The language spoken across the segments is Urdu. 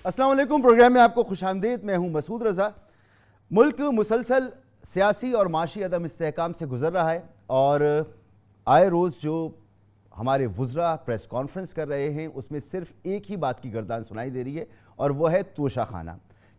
السلام علیکم، پروگرام میں آپ کو خوش آمدید۔ میں ہوں مسعود رضا۔ ملک مسلسل سیاسی اور معاشی عدم استحکام سے گزر رہا ہے، اور آئے روز جو ہمارے وزراء پریس کانفرنس کر رہے ہیں اس میں صرف ایک ہی بات کی گردان سنائی دے رہی ہے، اور وہ ہے توشہ خانہ،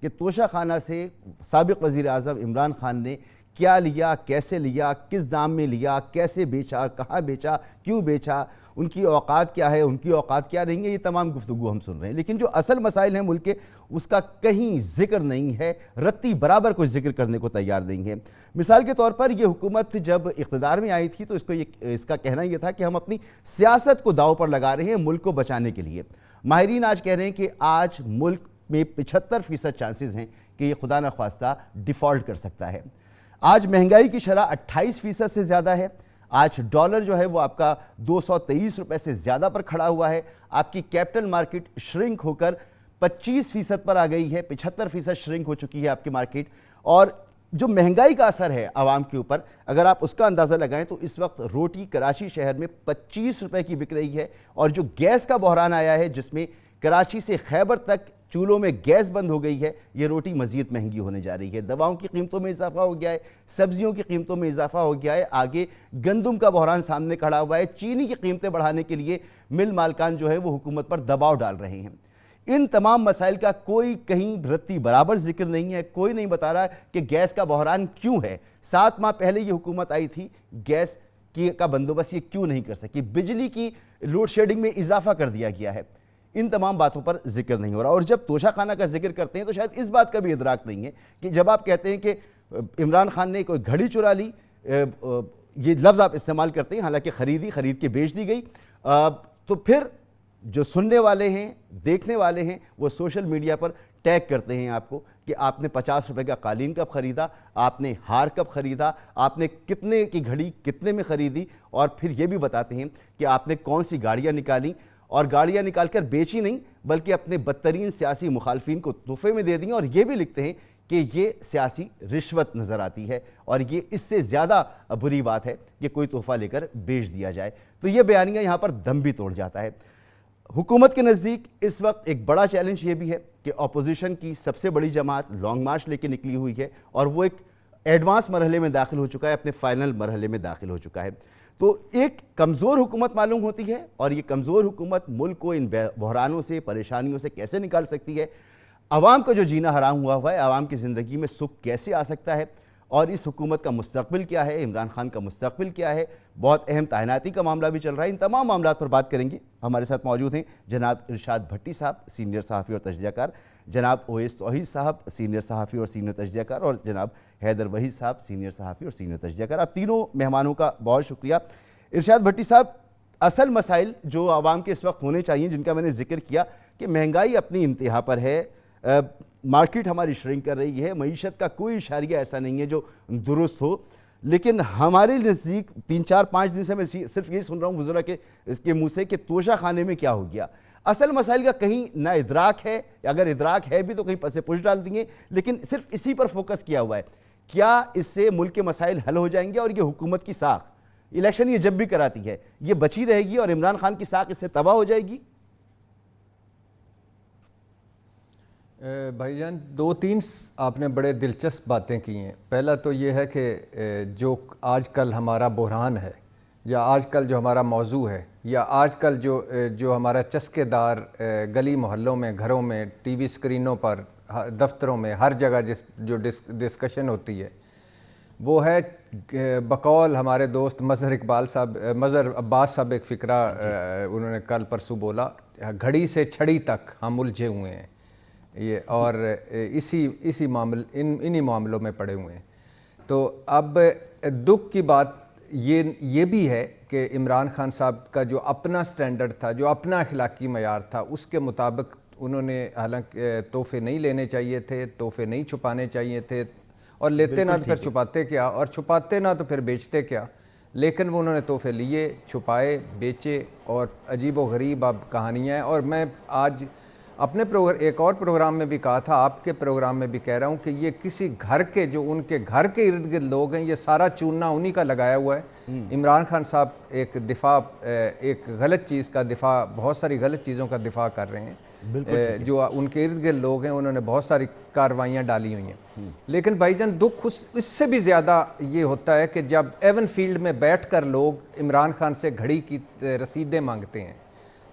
کہ توشہ خانہ سے سابق وزیر اعظم عمران خان نے کیا لیا، کیسے لیا، کس دام میں لیا، کیسے بیچا، کہاں بیچا، کیوں بیچا، ان کی اوقات کیا ہے، ان کی اوقات کیا رہیں گے، یہ تمام گفتگو ہم سن رہے ہیں۔ لیکن جو اصل مسائل ہیں ملک کے، اس کا کہیں ذکر نہیں ہے، رتی برابر کوئی ذکر کرنے کو تیار نہیں ہے۔ مثال کے طور پر یہ حکومت جب اقتدار میں آئی تھی تو اس کا کہنا یہ تھا کہ ہم اپنی سیاست کو داؤ پر لگا رہے ہیں ملک کو بچانے کے لیے۔ ماہرین آج کہہ رہے ہیں کہ آج ملک میں 75% چانسز ہیں کہ یہ خدا نخواستہ ڈیفالٹ کر سکتا ہے۔ آج مہنگائی کی شرح 28% سے زیادہ ہے۔ آج ڈالر جو ہے وہ آپ کا 223 روپے سے زیادہ پر کھڑا ہوا ہے۔ آپ کی کیپٹل مارکیٹ شرنک ہو کر 25% پر آ گئی ہے، 75% شرنک ہو چکی ہے آپ کی مارکیٹ۔ اور جو مہنگائی کا اثر ہے عوام کے اوپر، اگر آپ اس کا اندازہ لگائیں تو اس وقت روٹی کراچی شہر میں 25 روپے کی بک رہی ہے، اور جو گیس کا بحران آیا ہے جس میں کراچی سے خیبر تک چولہوں میں گیس بند ہو گئی ہے، یہ روٹی مزید مہنگی ہونے جا رہی ہے۔ دواؤں کی قیمتوں میں اضافہ ہو گیا ہے، سبزیوں کی قیمتوں میں اضافہ ہو گیا ہے، آگے گندم کا بحران سامنے کھڑا ہوا ہے۔ چینی کی قیمتیں بڑھانے کے لیے مل مالکان جو ہے وہ حکومت پر دباؤ ڈال رہے ہیں۔ ان تمام مسائل کا کوئی کہیں رتی برابر ذکر نہیں ہے، کوئی نہیں بتا رہا کہ گیس کا بحران کیوں ہے۔ 7 ماہ پہلے یہ حکومت آئی تھی، گیس کا بندوبست یہ کیوں نہیں کر سکی؟ بجلی کی لوڈ شیڈنگ میں اضافہ کر دیا گیا ہے۔ ان تمام باتوں پر ذکر نہیں ہو رہا۔ اور جب توشہ خانہ کا ذکر کرتے ہیں تو شاید اس بات کا بھی ادراک نہیں ہے کہ جب آپ کہتے ہیں کہ عمران خان نے کوئی گھڑی چرا لی، یہ لفظ آپ استعمال کرتے ہیں، حالانکہ خرید کے بیچ دی گئی، تو پھر جو سننے والے ہیں، دیکھنے والے ہیں، وہ سوشل میڈیا پر ٹیگ کرتے ہیں آپ کو کہ آپ نے 50 روپے کا قالین کب خریدا، آپ نے ہار کب خریدا، آپ نے کتنے کی گھڑی کتنے میں خریدی، اور پھر یہ بھی بتاتے ہیں کہ آپ نے کون سی گاڑیاں نکالیں، اور گاڑیاں نکال کر بیچی نہیں بلکہ اپنے بدترین سیاسی مخالفین کو تحفے میں دے دیں، اور یہ بھی لکھتے ہیں کہ یہ سیاسی رشوت نظر آتی ہے، اور یہ اس سے زیادہ بری بات ہے کہ کوئی تحفہ لے کر بیچ دیا جائے۔ تو یہ بیانیہ یہاں پر دم بھی توڑ جاتا ہے۔ حکومت کے نزدیک اس وقت ایک بڑا چیلنج یہ بھی ہے کہ اپوزیشن کی سب سے بڑی جماعت لانگ مارچ لے کے نکلی ہوئی ہے، اور وہ ایک ایڈوانس مرحلے میں داخل ہو چکا ہے، اپنے فائنل مرحلے میں داخل ہو چکا ہے۔ تو ایک کمزور حکومت معلوم ہوتی ہے، اور یہ کمزور حکومت ملک کو ان بحرانوں سے، پریشانیوں سے کیسے نکال سکتی ہے، عوام کا جو جینا حرام ہوا ہے، عوام کی زندگی میں سکھ کیسے آ سکتا ہے، اور اس حکومت کا مستقبل کیا ہے، عمران خان کا مستقبل کیا ہے۔ بہت اہم تعیناتی کا معاملہ بھی چل رہا ہے۔ ان تمام معاملات پر بات کریں گے۔ ہمارے ساتھ موجود ہیں جناب ارشاد بھٹی صاحب، سینئر صحافی اور تجزیہ کار، جناب اویس توحید صاحب، سینئر صحافی اور سینئر تجزیہ کار، اور جناب حیدر وحید صاحب، سینئر صحافی اور سینئر تجزیہ کار۔ آپ تینوں مہمانوں کا بہت شکریہ۔ ارشاد بھٹی صاحب، اصل مسائل جو عوام کے اس وقت ہونے چاہیے، جن کا میں نے ذکر کیا کہ مہنگائی اپنی انتہا پر ہے، مارکیٹ ہماری شرنک کر رہی ہے، معیشت کا کوئی اشاریہ ایسا نہیں ہے جو درست ہو، لیکن ہمارے نزدیک 3-4-5 دن سے میں صرف یہی سن رہا ہوں وزراء کے اس کے منہ سے کہ توشہ خانے میں کیا ہو گیا۔ اصل مسائل کا کہیں نہ ادراک ہے، اگر ادراک ہے بھی تو کہیں پس پش ڈال دیں گے، لیکن صرف اسی پر فوکس کیا ہوا ہے۔ کیا اس سے ملک کے مسائل حل ہو جائیں گے، اور یہ حکومت کی ساکھ، الیکشن یہ جب بھی کراتی ہے، یہ بچی رہے گی اور عمران خان کی ساکھ اس سے تباہ ہو جائے گی؟ بھائی جان، 2-3 آپ نے بڑے دلچسپ باتیں کی ہیں۔ پہلا تو یہ ہے کہ جو آج کل ہمارا بحران ہے، یا آج کل جو ہمارا موضوع ہے، یا آج کل جو ہمارا چسکے دار گلی محلوں میں، گھروں میں، ٹی وی اسکرینوں پر، دفتروں میں، ہر جگہ جو ڈسکشن ہوتی ہے، وہ ہے بقول ہمارے دوست مظہر عباس صاحب ایک فقرہ انہوں نے کل پرسوں بولا، گھڑی سے چھڑی تک ہم الجھے ہوئے ہیں، یہ اور انہی معاملوں میں پڑے ہوئے ہیں۔ تو اب دکھ کی بات یہ بھی ہے کہ عمران خان صاحب کا جو اپنا سٹینڈرڈ تھا، جو اپنا اخلاقی معیار تھا، اس کے مطابق انہوں نے حالانکہ تحفے نہیں لینے چاہیے تھے، تحفے نہیں چھپانے چاہیے تھے، اور لیتے نہ تو پھر چھپاتے کیا، اور چھپاتے نہ تو پھر بیچتے کیا، لیکن وہ انہوں نے تحفے لیے، چھپائے، بیچے، اور عجیب و غریب اب کہانیاں ہیں۔ اور میں آج اپنے ایک اور پروگرام میں بھی کہا تھا، آپ کے پروگرام میں بھی کہہ رہا ہوں کہ یہ کسی گھر کے جو ان کے گھر کے ارد گرد لوگ ہیں، یہ سارا چوننا انہی کا لگایا ہوا ہے۔ عمران خان صاحب ایک غلط چیز کا دفاع، بہت ساری غلط چیزوں کا دفاع کر رہے ہیں، جو ان کے ارد گرد لوگ ہیں انہوں نے بہت ساری کارروائیاں ڈالی ہوئی ہیں۔ لیکن بھائی جان دکھ اس سے بھی زیادہ یہ ہوتا ہے کہ جب ایون فیلڈ میں بیٹھ کر لوگ عمران خان سے گھڑی کی رسیدیں مانگتے ہیں،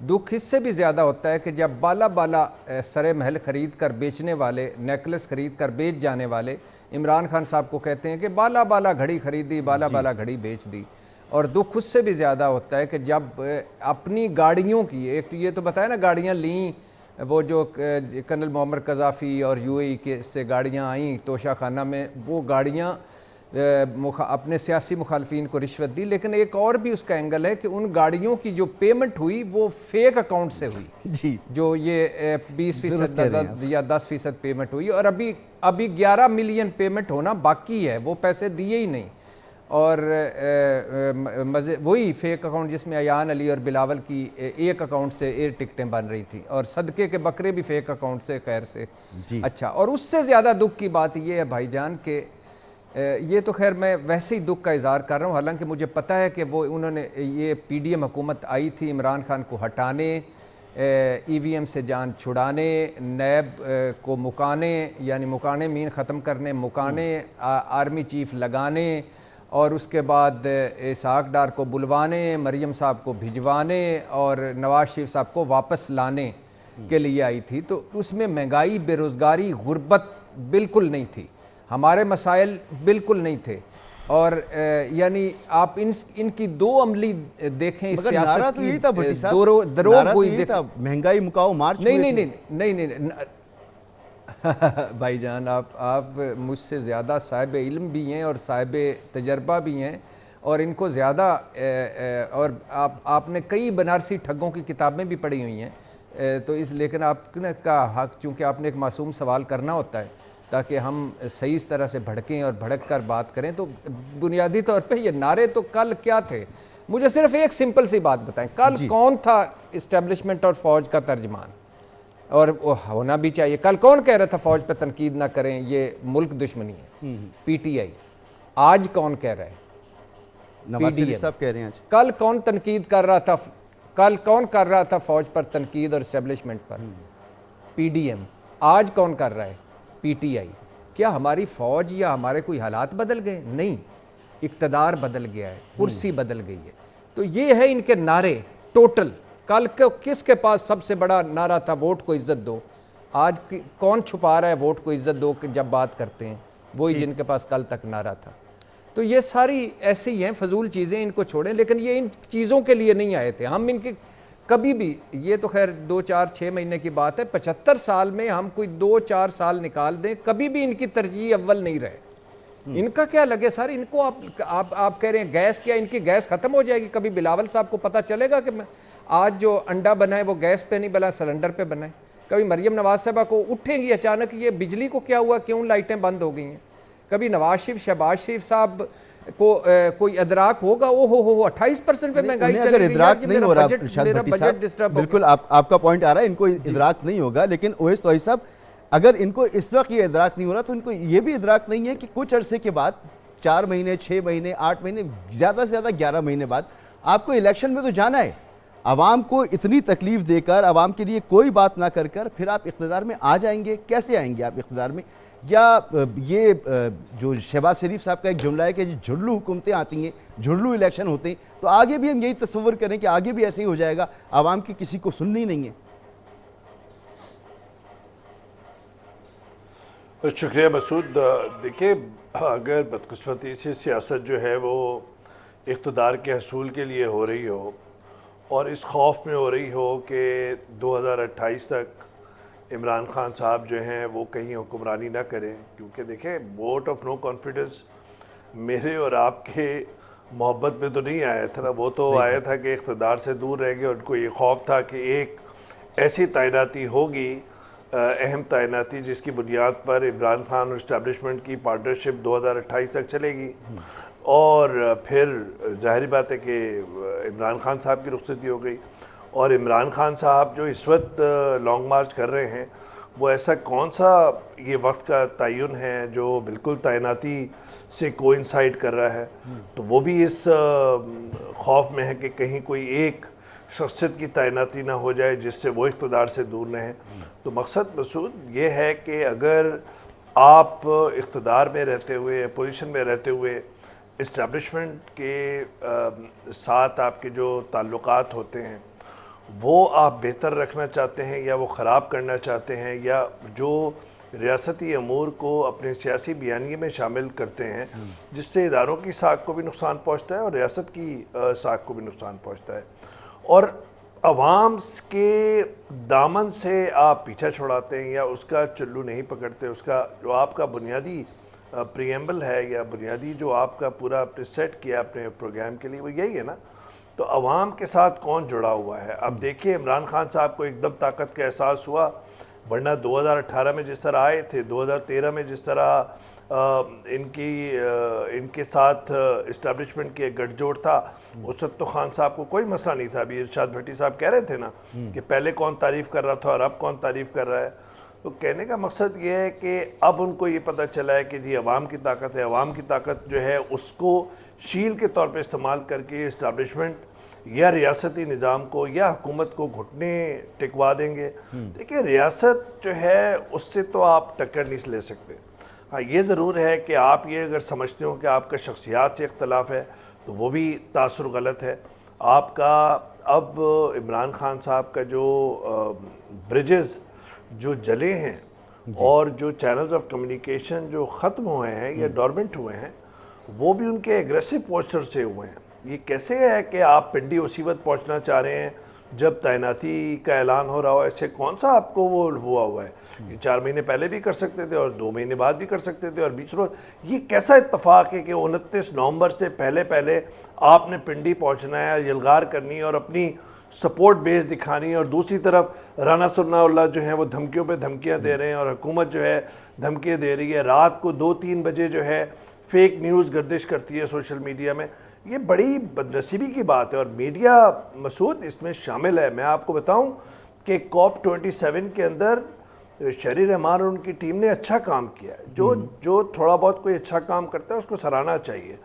دکھ اس سے بھی زیادہ ہوتا ہے کہ جب بالا سرے محل خرید کر بیچنے والے، نیکلس خرید کر بیچ جانے والے عمران خان صاحب کو کہتے ہیں کہ بالا گھڑی خریدی، بالا گھڑی بیچ دی۔ اور دکھ اس سے بھی زیادہ ہوتا ہے کہ جب اپنی گاڑیوں کی، ایک تو یہ تو بتایا نا گاڑیاں لیں، وہ جو کرنل معمر قذافی اور یو اے ای کے سے گاڑیاں آئیں توشہ خانہ میں، وہ گاڑیاں اپنے سیاسی مخالفین کو رشوت دی، لیکن ایک اور بھی اس کا اینگل ہے کہ ان گاڑیوں کی جو پیمنٹ ہوئی وہ فیک اکاؤنٹ سے ہوئی، جی جو یہ 20% یا 10% پیمنٹ ہوئی، اور ابھی 11 ملین پیمنٹ ہونا باقی ہے، وہ پیسے دیے ہی نہیں۔ اور وہی فیک اکاؤنٹ جس میں ایان علی اور بلاول کی ایک اکاؤنٹ سے ایئر ٹکٹیں بن رہی تھیں، اور صدقے کے بکرے بھی فیک اکاؤنٹ سے، خیر سے۔ اچھا، اور اس سے زیادہ دکھ کی بات یہ ہے بھائی جان کہ یہ تو خیر میں ویسے ہی دکھ کا اظہار کر رہا ہوں، حالانکہ مجھے پتہ ہے کہ وہ انہوں نے یہ پی ڈی ایم حکومت آئی تھی عمران خان کو ہٹانے، ای وی ایم سے جان چھڑانے، نیب کو مکانے، یعنی مکانے مین ختم کرنے، مکانے آرمی چیف لگانے، اور اس کے بعد اسحاق ڈار کو بلوانے، مریم صاحب کو بھجوانے، اور نواز شریف صاحب کو واپس لانے کے لیے آئی تھی۔ تو اس میں مہنگائی، بے روزگاری، غربت بالکل نہیں تھی، ہمارے مسائل بالکل نہیں تھے، اور یعنی آپ ان کی دو عملی دیکھیں، اس سیاست کی دروغ گوئی دیکھیں، مہنگائی مکاؤ مارچ نہیں بھائی جان آپ مجھ سے زیادہ صاحب علم بھی ہیں اور صاحب تجربہ بھی ہیں، اور ان کو زیادہ اور آپ نے کئی بنارسی ٹھگوں کی کتابیں بھی پڑھی ہوئی ہیں، تو لیکن آپ کا حق، چونکہ آپ نے ایک معصوم سوال کرنا ہوتا ہے تاکہ ہم صحیح اس طرح سے بھڑکیں اور بھڑک کر بات کریں، تو بنیادی طور پہ یہ نعرے تو کل کیا تھے؟ مجھے صرف ایک سمپل سی بات بتائیں، کل کون تھا اسٹیبلشمنٹ اور فوج کا ترجمان؟ اور وہ ہونا بھی چاہیے، کل کون کہہ رہا تھا فوج پہ تنقید نہ کریں، یہ ملک دشمنی ہے، پی ٹی آئی؟ آج کون کہہ رہا ہے؟ نواز شریف صاحب کہہ رہے ہیں۔ کل کون تنقید کر رہا تھا؟ کل کون کر رہا تھا فوج پر تنقید اور اسٹیبلشمنٹ پر؟ P D M. آج کون کر رہا ہے؟ P T I. کیا ہماری فوج یا ہمارے کوئی حالات بدل گئے؟ نہیں، اقتدار بدل گیا ہے، کرسی بدل گئی ہے۔ تو یہ ہے ان کے نعرے ٹوٹل۔ کل کس کے پاس سب سے بڑا نعرہ تھا ووٹ کو عزت دو؟ آج کون چھپا رہا ہے ووٹ کو عزت دو جب بات کرتے ہیں؟ وہی جن کے پاس کل تک نعرہ تھا۔ تو یہ ساری ایسے ہی ہیں فضول چیزیں، ان کو چھوڑیں، لیکن یہ ان چیزوں کے لیے نہیں آئے تھے ہم۔ ان کے کبھی بھی، یہ تو خیر 2 4 6 مہینے کی بات ہے، 75 سال میں ہم کوئی 2 4 سال نکال دیں، کبھی بھی ان کی ترجیح اول نہیں رہے۔ ان کا کیا لگے سر، ان کو آپ کہہ رہے ہیں گیس، کیا ان کی گیس ختم ہو جائے گی؟ کبھی بلاول صاحب کو پتہ چلے گا کہ آج جو انڈا بنا ہے وہ گیس پہ نہیں بنا، سلنڈر پہ بنا ہے؟ کبھی مریم نواز صاحبہ کو اٹھیں گی اچانک یہ بجلی کو کیا ہوا، کیوں لائٹیں بند ہو گئی ہیں؟ کبھی نواز شریف، شہباز شریف صاحب کو کوئی ادراک ہوگا؟ او ہو 28% پہ مہنگائی چلے گئی، ادراک نہیں ہو رہا ارشاد بھٹی صاحب، بالکل آپ کا پوائنٹ آ رہا ہے، ان کو ادراک نہیں ہوگا، لیکن اویس توحید صاحب اگر ان کو اس وقت یہ ادراک نہیں ہو رہا تو ان کو یہ بھی ادراک نہیں ہے کہ کچھ عرصے کے بعد 4 مہینے، 6 مہینے، 8 مہینے، زیادہ سے زیادہ 11 مہینے بعد آپ کو الیکشن میں تو جانا ہے۔ عوام کو اتنی تکلیف دے کر، عوام کے لیے کوئی بات نہ کر کر پھر آپ اقتدار میں آ جائیں گے؟ کیسے آئیں گے آپ اقتدار میں؟ یا یہ جو شہباز شریف صاحب کا ایک جملہ ہے کہ جھرلو حکومتیں آتی ہیں، جھرلو الیکشن ہوتے ہیں، تو آگے بھی ہم یہی تصور کریں کہ آگے بھی ایسے ہی ہو جائے گا، عوام کی کسی کو سننی نہیں ہے؟ شکریہ مسعود۔ دیکھیں، اگر بدقسمتی سے سیاست جو ہے وہ اقتدار کے حصول کے لیے ہو رہی ہو اور اس خوف میں ہو رہی ہو کہ 2028 تک عمران خان صاحب جو ہیں وہ کہیں حکمرانی نہ کریں، کیونکہ دیکھیں ووٹ آف نو کانفیڈنس میرے اور آپ کے محبت میں تو نہیں آیا تھا نا، وہ تو آیا تھا کہ اقتدار سے دور رہیں گے، اور ان کو یہ خوف تھا کہ ایک ایسی تعیناتی ہوگی، اہم تعیناتی، جس کی بنیاد پر عمران خان اور اسٹیبلشمنٹ کی پارٹنرشپ 2028 تک چلے گی، اور پھر ظاہری بات ہے کہ عمران خان صاحب کی رخصتی ہو گئی۔ اور عمران خان صاحب جو اس وقت لانگ مارچ کر رہے ہیں وہ ایسا کون سا یہ وقت کا تعین ہے جو بالکل تعیناتی سے کوئنسائڈ کر رہا ہے، تو وہ بھی اس خوف میں ہے کہ کہیں کوئی ایک شخصیت کی تعیناتی نہ ہو جائے جس سے وہ اقتدار سے دور رہیں۔ تو مقصد مسعود یہ ہے کہ اگر آپ اقتدار میں رہتے ہوئے، پوزیشن میں رہتے ہوئے اسٹیبلشمنٹ کے ساتھ آپ کے جو تعلقات ہوتے ہیں وہ آپ بہتر رکھنا چاہتے ہیں یا وہ خراب کرنا چاہتے ہیں، یا جو ریاستی امور کو اپنے سیاسی بیانیے میں شامل کرتے ہیں جس سے اداروں کی ساکھ کو بھی نقصان پہنچتا ہے اور ریاست کی ساکھ کو بھی نقصان پہنچتا ہے، اور عوام کے دامن سے آپ پیچھا چھڑاتے ہیں یا اس کا چلو نہیں پکڑتے، اس کا جو آپ کا بنیادی پریمبل ہے یا بنیادی جو آپ کا پورا اپنے سیٹ کیا اپنے پروگرام کے لیے وہ یہی ہے نا، تو عوام کے ساتھ کون جڑا ہوا ہے؟ اب دیکھیے عمران خان صاحب کو ایک دم طاقت کا احساس ہوا، ورنہ 2018 میں جس طرح آئے تھے، 2013 میں جس طرح ان کے ساتھ اسٹیبلشمنٹ کے گٹھ جوڑ تھا، اس وقت تو خان صاحب کو کوئی مسئلہ نہیں تھا۔ ابھی ارشاد بھٹی صاحب کہہ رہے تھے نا کہ پہلے کون تعریف کر رہا تھا اور اب کون تعریف کر رہا ہے، تو کہنے کا مقصد یہ ہے کہ اب ان کو یہ پتہ چلا ہے کہ جی عوام کی طاقت ہے، عوام کی طاقت جو ہے اس کو شیل کے طور پہ استعمال کر کے اسٹیبلشمنٹ یا ریاستی نظام کو یا حکومت کو گھٹنے ٹکوا دیں گے۔ دیکھیں ریاست جو ہے اس سے تو آپ ٹکر نہیں لے سکتے، ہاں یہ ضرور ہے کہ آپ یہ اگر سمجھتے ہو کہ آپ کا شخصیات سے اختلاف ہے تو وہ بھی تاثر غلط ہے۔ آپ کا اب عمران خان صاحب کا جو برجز جو جلے ہیں اور جو چینلز آف کمیونیکیشن جو ختم ہوئے ہیں یا ڈورمنٹ ہوئے ہیں وہ بھی ان کے ایگریسو پوسچر سے ہوئے ہیں۔ یہ کیسے ہے کہ آپ پنڈی اسی وقت پہنچنا چاہ رہے ہیں جب تعیناتی کا اعلان ہو رہا ہو؟ ایسے کون سا آپ کو وہ ہوا ہے؟ یہ 4 مہینے پہلے بھی کر سکتے تھے اور 2 مہینے بعد بھی کر سکتے تھے اور بیچ روز۔ یہ کیسا اتفاق ہے کہ 29 نومبر سے پہلے آپ نے پنڈی پہنچنا ہے، یلغار کرنی اور اپنی سپورٹ بیس دکھانی، اور دوسری طرف رانا ثناء اللہ جو ہیں وہ دھمکیوں پہ دھمکیاں دے رہے ہیں اور حکومت جو ہے دھمکیاں دے رہی ہے، رات کو 2-3 بجے جو ہے فیک نیوز گردش کرتی ہے سوشل میڈیا میں۔ یہ بڑی بدنصیبی کی بات ہے اور میڈیا مسعود اس میں شامل ہے۔ میں آپ کو بتاؤں کہ COP 27 کے اندر شہری رحمان اور ان کی ٹیم نے اچھا کام کیا ہے۔ جو تھوڑا بہت کوئی اچھا کام کرتا ہے اس کو سراہنا چاہیے۔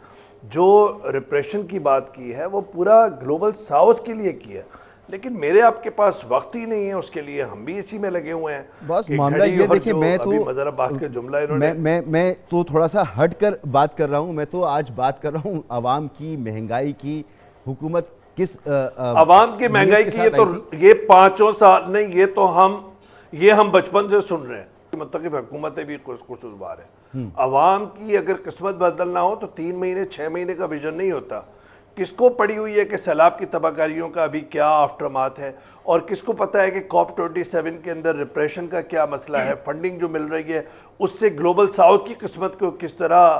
جو ریپریشن کی بات کی ہے وہ پورا گلوبل ساؤتھ کے لیے کیا، لیکن میرے آپ کے پاس وقت ہی نہیں ہے اس کے لیے، ہم بھی اسی میں لگے ہوئے ہیں۔ بس معاملہ یہ دیکھیں، میں تو تھوڑا سا ہٹ کر بات کر رہا ہوں، میں تو آج بات کر رہا ہوں عوام کی مہنگائی کی۔ حکومت کس عوام کی مہنگائی کی؟ یہ 5 سال نہیں، یہ ہم بچپن سے سن رہے ہیں۔ متقب حکومتیں بھی قصوروار ہیں۔ عوام کی اگر قسمت بدلنا ہو تو 3 مہینے 6 مہینے کا ویژن نہیں ہوتا۔ کس کو پڑی ہوئی ہے کہ سیلاب کی تباہ کاریوں کا ابھی کیا آفٹرمات ہے، اور کس کو پتہ ہے کہ COP 27 کے اندر ریپریشن کا کیا مسئلہ ہے، فنڈنگ جو مل رہی ہے اس سے گلوبل ساؤتھ کی قسمت کو کس طرح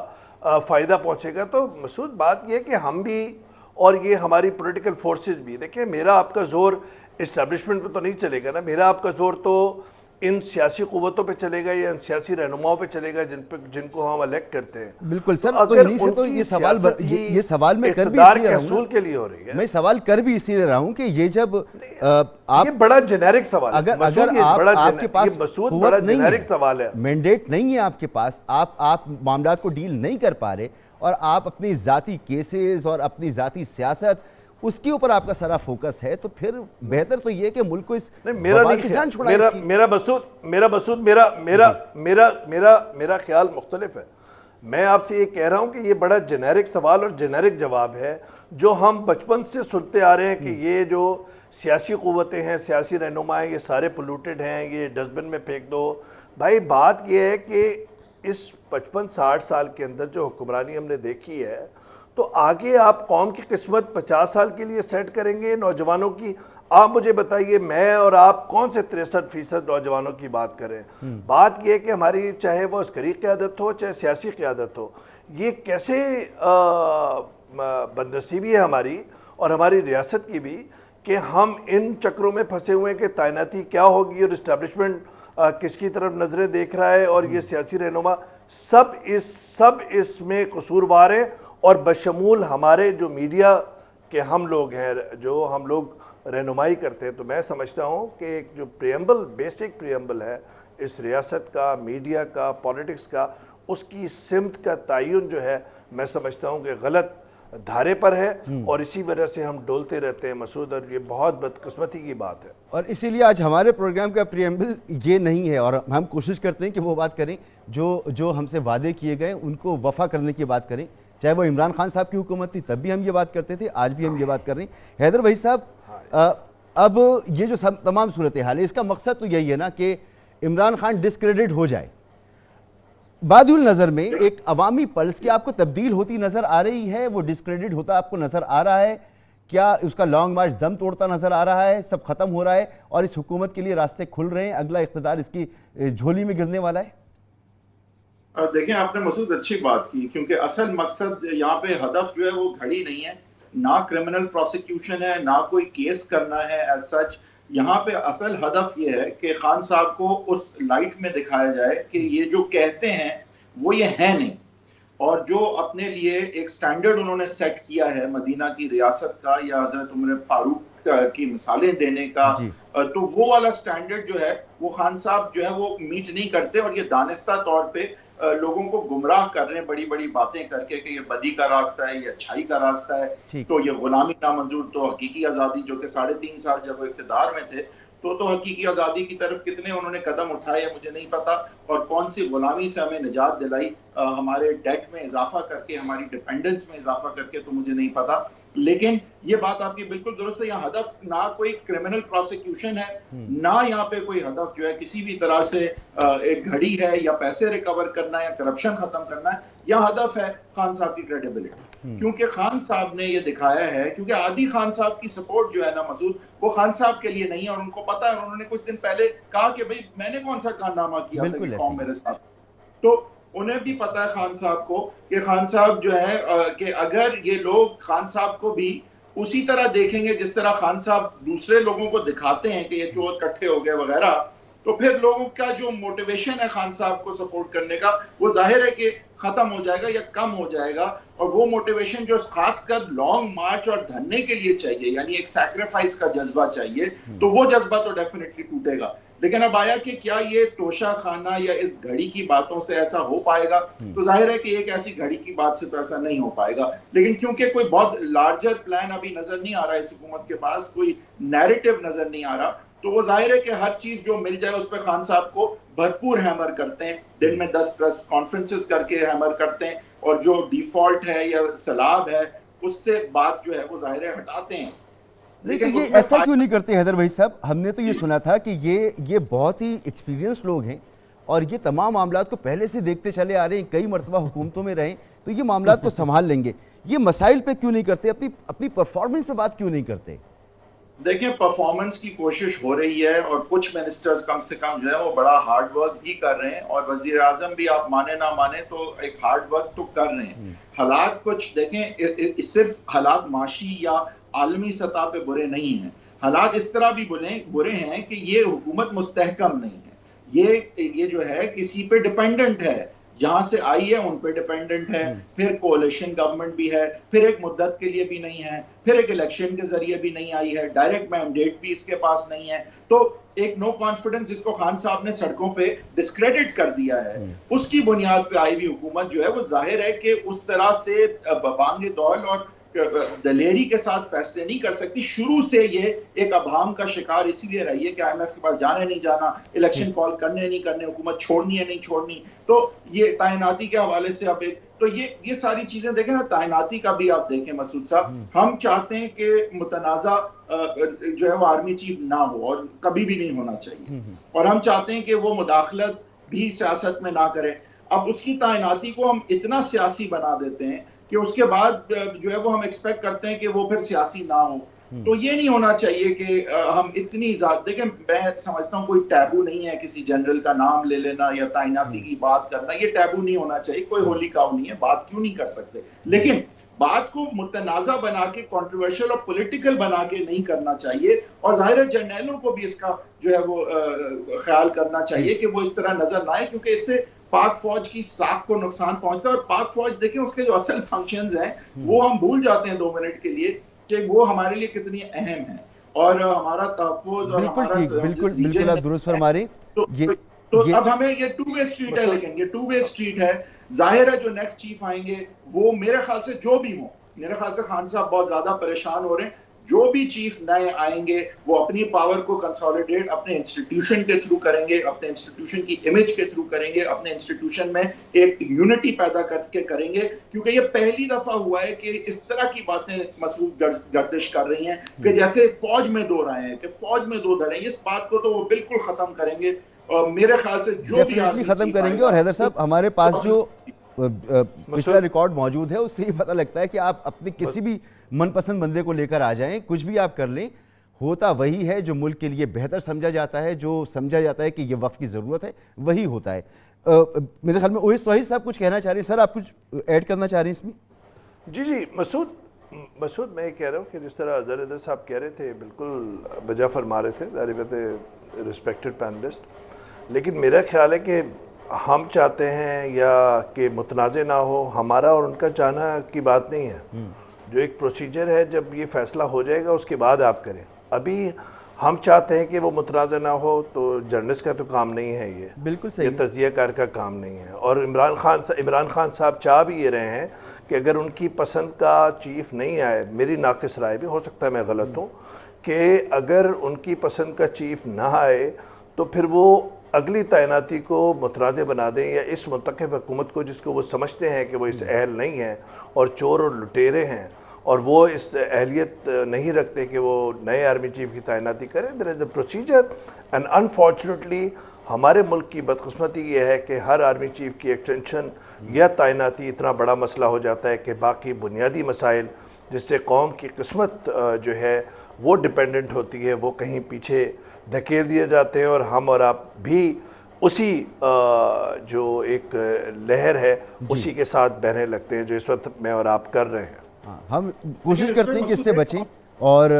فائدہ پہنچے گا۔ تو مسعود بات یہ ہے کہ ہم بھی اور یہ ہماری پولیٹیکل فورسز بھی، دیکھیں میرا آپ کا زور اسٹیبلشمنٹ پہ تو نہیں چلے گا نا، میرا آپ کا زور تو ان سیاسی قوتوں پہ چلے گا یا ان سیاسی رہنماؤں پہ چلے گا جن کو ہم الیکٹ کرتے ہیں۔ بالکل سر، تو انہی سے تو یہ سوال میں کر بھی اس لیے رہا ہوں، حصول کے لیے ہو رہی ہے۔ میں سوال کر بھی اسی لیے رہا ہوں کہ یہ جب آپ، یہ بڑا جنیرک سوال ہے، اگر آپ کے پاس قوت نہیں ہے، مینڈیٹ نہیں ہے آپ کے پاس، آپ معاملات کو ڈیل نہیں کر پا رہے اور آپ اپنی ذاتی کیسز اور اپنی ذاتی سیاست اس کے اوپر آپ کا سارا فوکس ہے، تو پھر بہتر تو یہ کہ ملک کو اس وبال سے جان چھڑائے۔ میرا خیال مختلف ہے۔ میں آپ سے یہ کہہ رہا ہوں کہ یہ بڑا جنیرک سوال اور جنیرک جواب ہے جو ہم بچپن سے سنتے آ رہے ہیں کہ یہ جو سیاسی قوتیں ہیں، سیاسی رہنما ہیں، یہ سارے پولوٹڈ ہیں، یہ ڈسٹ بن میں پھینک دو۔ بھائی بات یہ ہے کہ اس 55-60 سال کے اندر جو حکمرانی ہم نے دیکھی ہے، تو آگے آپ قوم کی قسمت 50 سال کے لیے سیٹ کریں گے نوجوانوں کی؟ آپ مجھے بتائیے، میں اور آپ کون سے 63% نوجوانوں کی بات کریں؟ بات یہ ہے کہ ہماری چاہے وہ عسکری قیادت ہو چاہے سیاسی قیادت ہو، یہ کیسے بدنصیبی ہے ہماری اور ہماری ریاست کی بھی کہ ہم ان چکروں میں پھنسے ہوئے ہیں کہ تعیناتی کیا ہوگی اور اسٹیبلشمنٹ کس کی طرف نظریں دیکھ رہا ہے، اور یہ سیاسی رہنما سب اس میں قصوروار ہیں، اور بشمول ہمارے جو میڈیا کہ ہم لوگ ہیں جو ہم لوگ رہنمائی کرتے ہیں. تو میں سمجھتا ہوں کہ ایک جو پریمبل بیسک پریمبل ہے اس ریاست کا, میڈیا کا, پولیٹکس کا, اس کی سمت کا تعین جو ہے میں سمجھتا ہوں کہ غلط دھارے پر ہے, اور اسی وجہ سے ہم ڈولتے رہتے ہیں مسعود, اور یہ بہت بدقسمتی کی بات ہے. اور اسی لیے آج ہمارے پروگرام کا پریمبل یہ نہیں ہے, اور ہم کوشش کرتے ہیں کہ وہ بات کریں جو ہم سے وعدے کیے گئے ان کو وفا کرنے کی بات کریں. چاہے وہ عمران خان صاحب کی حکومت تھی تب بھی ہم یہ بات کرتے تھے, آج بھی ہم یہ بات کر رہے ہیں. حیدر بھائی صاحب, اب یہ جو تمام صورتحال ہے اس کا مقصد تو یہی ہے نا کہ عمران خان ڈسکریڈٹ ہو جائے. بعد النظر میں ایک عوامی پلس کی آپ کو تبدیل ہوتی نظر آ رہی ہے, وہ ڈسکریڈٹ ہوتا آپ کو نظر آ رہا ہے کیا؟ اس کا لانگ مارچ دم توڑتا نظر آ رہا ہے, سب ختم ہو رہا ہے اور اس حکومت کے لیے راستے کھل رہے ہیں, اگلا اقتدار اس کی جھولی میں گرنے والا ہے؟ دیکھیں آپ نے مسعود اچھی بات کی, کیونکہ اصل مقصد یہاں پہ ہدف جو ہے وہ گھڑی نہیں ہے, نہ کرمنل پروسیکیوشن ہے, نہ کوئی کیس کرنا ہے ایز سچ. یہاں پہ اصل ہدف یہ ہے کہ خان صاحب کو اس لائٹ میں دکھایا جائے کہ یہ جو کہتے ہیں وہ یہ ہے نہیں, اور جو اپنے لیے ایک سٹینڈرڈ انہوں نے سیٹ کیا ہے مدینہ کی ریاست کا یا حضرت عمر فاروق کی مثالیں دینے کا, تو وہ والا سٹینڈرڈ جو ہے وہ خان صاحب جو ہے وہ میٹ نہیں کرتے, اور یہ دانستہ طور پہ لوگوں کو گمراہ کر رہے ہیں بڑی بڑی باتیں کر کے کہ یہ بدی کا راستہ ہے, یہ اچھائی کا راستہ ہے, تو یہ غلامی نامنظور, تو حقیقی آزادی جو کہ 3.5 سال جب وہ اقتدار میں تھے تو حقیقی آزادی کی طرف کتنے انہوں نے قدم اٹھائے مجھے نہیں پتا, اور کون سی غلامی سے ہمیں نجات دلائی, ہمارے ڈیٹ میں اضافہ کر کے, ہماری ڈیپینڈنس میں اضافہ کر کے, تو مجھے نہیں پتا. لیکن یہ بات آپ کی بالکل درست ہے, یہاں ہدف نہ کوئی کرمنل پروسیکیوشن ہے, نہ یہاں پہ کوئی ہدف جو ہے کسی بھی طرح سے ایک گھڑی ہے یا پیسے ریکور کرنا یا کرپشن ختم کرنا ہے. یہاں ہدف ہے خان صاحب کی کریڈیبلٹی, کیونکہ خان صاحب نے یہ دکھایا ہے, کیونکہ عادی خان صاحب کی سپورٹ جو ہے نا مسعود وہ خان صاحب کے لیے نہیں ہے, اور ان کو پتا ہے, انہوں نے کچھ دن پہلے کہا کہ بھئی میں نے کون سا کارنامہ کیا تھا کہ قوم میرے ساتھ, تو انہیں بھی پتا ہے خان صاحب کو کہ خان صاحب جو ہے کہ اگر یہ لوگ خان صاحب کو بھی اسی طرح دیکھیں گے جس طرح خان صاحب دوسرے لوگوں کو دکھاتے ہیں کہ یہ چور کٹھے ہو گئے وغیرہ, تو پھر لوگوں کا جو موٹیویشن ہے خان صاحب کو سپورٹ کرنے کا وہ ظاہر ہے کہ ختم ہو جائے گا یا کم ہو جائے گا, اور وہ موٹیویشن جو خاص کر لانگ مارچ اور دھرنے کے لیے چاہیے, یعنی ایک سیکریفائس کا جذبہ چاہیے, تو وہ جذبہ تو ڈیفینیٹلی ٹوٹے گا. لیکن اب آیا کہ کیا یہ توشہ خانہ یا اس گھڑی کی باتوں سے ایسا ہو پائے گا, تو ظاہر ہے کہ ایک ایسی گھڑی کی بات سے تو ایسا نہیں ہو پائے گا. لیکن کیونکہ کوئی بہت لارجر پلان ابھی نظر نہیں آ رہا, اس حکومت کے پاس کوئی نیریٹو نظر نہیں آ رہا, تو وہ ظاہر ہے کہ ہر چیز جو مل جائے اس پہ خان صاحب کو بھرپور ہیمر کرتے ہیں, دن میں 10 پریس کانفرنسز کر کے ہیمر کرتے ہیں, اور جو ڈیفالٹ ہے یا سلاب ہے اس سے بات جو ہے وہ ظاہر ہے ہٹاتے ہیں. لیکن یہ ایسا کیوں نہیں کرتے حیدر بھائی صاحب؟ ہم نے تو یہ سنا تھا کہ یہ بہت ہی ایکسپیرینس لوگ ہیں اور یہ تمام معاملات کو پہلے سے دیکھتے چلے آ رہے ہیں, کئی مرتبہ حکومتوں میں رہیں, تو یہ معاملات کو سنبھال لیں گے. یہ مسائل پہ کیوں نہیں کرتے, اپنی پرفارمنس پہ بات کیوں نہیں کرتے؟ دیکھیں پرفارمنس کی کوشش ہو رہی ہے, اور کچھ منسٹرز کم سے کم جو ہے وہ بڑا ہارڈ ورک بھی کر رہے ہیں, اور وزیر اعظم بھی آپ مانے نہ مانے تو ایک ہارڈ ورک تو کر رہے ہیں. حالات کچھ دیکھیں, صرف حالات معاشی یا عالمی سطح پہ برے نہیں ہیں, حالات اس طرح بھی برے ہیں کہ یہ حکومت مستحکم نہیں ہے, یہ جو ہے کسی پہ ڈیپینڈنٹ ہے, جہاں سے آئی ہے ان پہ ڈیپینڈنٹ ہے, پھر کولیشن گورنمنٹ بھی ہے, پھر ایک مدت کے لیے بھی نہیں ہے, پھر ایک الیکشن کے ذریعے بھی نہیں آئی ہے, ڈائریکٹ مینڈیٹ بھی اس کے پاس نہیں ہے, تو ایک نو کانفیڈنس جس کو خان صاحب نے سڑکوں پہ ڈسکریڈٹ کر دیا ہے, اس کی بنیاد پہ آئی ہوئی حکومت جو ہے وہ ظاہر ہے کہ اس طرح سے بانگ دول اور دلیری کے ساتھ فیصلے نہیں کر سکتی. شروع سے یہ ایک ابہام کا شکار اسی لیے رہی ہے کہ IMF کے پاس جانے نہیں جانا, الیکشن کال کرنے نہیں کرنے, حکومت چھوڑنی ہے نہیں چھوڑنی, تو یہ تعیناتی کے حوالے سے اب تو یہ ساری چیزیں دیکھیں نا, تعیناتی کا بھی آپ دیکھیں مسعود صاحب, ہم چاہتے ہیں کہ متنازع جو ہے وہ آرمی چیف نہ ہو اور کبھی بھی نہیں ہونا چاہیے, اور ہم چاہتے ہیں کہ وہ مداخلت بھی سیاست میں نہ کرے. اب اس کی تعیناتی کو ہم اتنا سیاسی بنا دیتے ہیں کہ اس کے بعد جو ہے وہ ہم ایکسپیکٹ کرتے ہیں کہ وہ پھر سیاسی نہ ہو, تو یہ نہیں ہونا چاہیے کہ ہم اتنی زیادہ دیکھیں. میں سمجھتا ہوں کوئی ٹیبو نہیں ہے کسی جنرل کا نام لے لینا یا تعیناتی کی بات کرنا, یہ ٹیبو نہیں ہونا چاہیے, کوئی ہولی کاؤ نہیں ہے, بات کیوں نہیں کر سکتے, لیکن بات کو متنازع بنا کے کنٹروورشل اور پولیٹیکل بنا کے نہیں کرنا چاہیے, اور ظاہر جرنیلوں کو بھی اس کا جو ہے وہ خیال کرنا چاہیے کہ وہ اس طرح نظر نہ آئے, کیونکہ اس سے پاک فوج کی ساکھ کو نقصان پہنچتا ہے. اور پاک فوج دیکھیں اس کے جو اصل فنکشنز ہیں وہ ہم بھول جاتے ہیں 2 منٹ کے لیے, کہ وہ ہمارے لیے کتنی اہم ہے اور ہمارا تحفظ اور ہمارا بالکل آپ درست فرما رہے ہیں. تو اب ہمیں یہ ٹو وے اسٹریٹ ہے, لیکن یہ ٹو وے اسٹریٹ ہے. ظاہر ہے جو نیکسٹ چیف آئیں گے وہ میرے خیال سے جو بھی ہوں, میرے خیال سے خان صاحب بہت زیادہ پریشان ہو رہے ہیں, جو بھی چیف نئے آئیں گے وہ اپنی پاور کو کنسالیڈیٹ اپنے انسٹیٹیوشن کے تھرو کریں گے, اپنے انسٹیٹیوشن کی امیج کے تھرو کریں گے, اپنے انسٹیٹیوشن میں ایک یونٹی پیدا کر کے کریں گے, کیونکہ یہ پہلی دفعہ ہوا ہے کہ اس طرح کی باتیں مسعود گردش کر رہی ہیں کہ جیسے فوج میں دو رائے ہیں, کہ فوج میں دو دھڑے ہیں. اس بات کو تو وہ بالکل ختم کریں گے اور میرے خیال سے جو بھی ختم کریں گے. اور حیدر صاحب ہمارے پاس جو پچھلا ریکارڈ موجود ہے اس سے یہ پتہ لگتا ہے کہ آپ اپنے کسی بھی من پسند بندے کو لے کر آ جائیں, کچھ بھی آپ کر لیں, ہوتا وہی ہے جو ملک کے لیے بہتر سمجھا جاتا ہے, جو سمجھا جاتا ہے کہ یہ وقت کی ضرورت ہے, وہی ہوتا ہے. میرے خیال میں اویس توحید صاحب کچھ کہنا چاہ رہے ہیں. سر آپ کچھ ایڈ کرنا چاہ رہے ہیں اس میں؟ جی مسعود میں یہ کہہ رہا ہوں کہ جس طرح اظہر صاحب کہہ رہے تھے بالکل بجا فرما رہے تھے, ظاہر بات ہے رسپیکٹڈ پینلسٹ, لیکن میرا خیال ہے کہ ہم چاہتے ہیں یا کہ متنازع نہ ہو, ہمارا اور ان کا چاہنا کی بات نہیں ہے. جو ایک پروسیجر ہے جب یہ فیصلہ ہو جائے گا اس کے بعد آپ کریں. ابھی ہم چاہتے ہیں کہ وہ متنازع نہ ہو تو جرنلسٹ کا تو کام نہیں ہے, یہ بالکل صحیح, یہ تجزیہ کار کا کام نہیں ہے. اور عمران خان صاحب چاہ بھی یہ رہے ہیں کہ اگر ان کی پسند کا چیف نہیں آئے, میری ناقص رائے بھی ہو سکتا ہے میں غلط ہوں, کہ اگر ان کی پسند کا چیف نہ آئے تو پھر وہ اگلی تعیناتی کو متنازع بنا دیں, یا اس منتخب حکومت کو جس کو وہ سمجھتے ہیں کہ وہ اس اہل نہیں ہیں اور چور اور لٹیرے ہیں اور وہ اس اہلیت نہیں رکھتے کہ وہ نئے آرمی چیف کی تعیناتی کریں. دیر از اے پروسیجر اینڈ انفارچونیٹلی ہمارے ملک کی بدقسمتی یہ ہے کہ ہر آرمی چیف کی ایکسٹینشن یا تعیناتی اتنا بڑا مسئلہ ہو جاتا ہے کہ باقی بنیادی مسائل جس سے قوم کی قسمت جو ہے وہ ڈپینڈنٹ ہوتی ہے وہ کہیں پیچھے دھکیل دیے جاتے ہیں, اور ہم اور آپ بھی اسی جو ایک لہر ہے اسی کے ساتھ بہنے لگتے ہیں جو اس وقت میں اور آپ کر رہے ہیں. ہم کوشش کرتے ہیں کہ اس سے بچیں, اور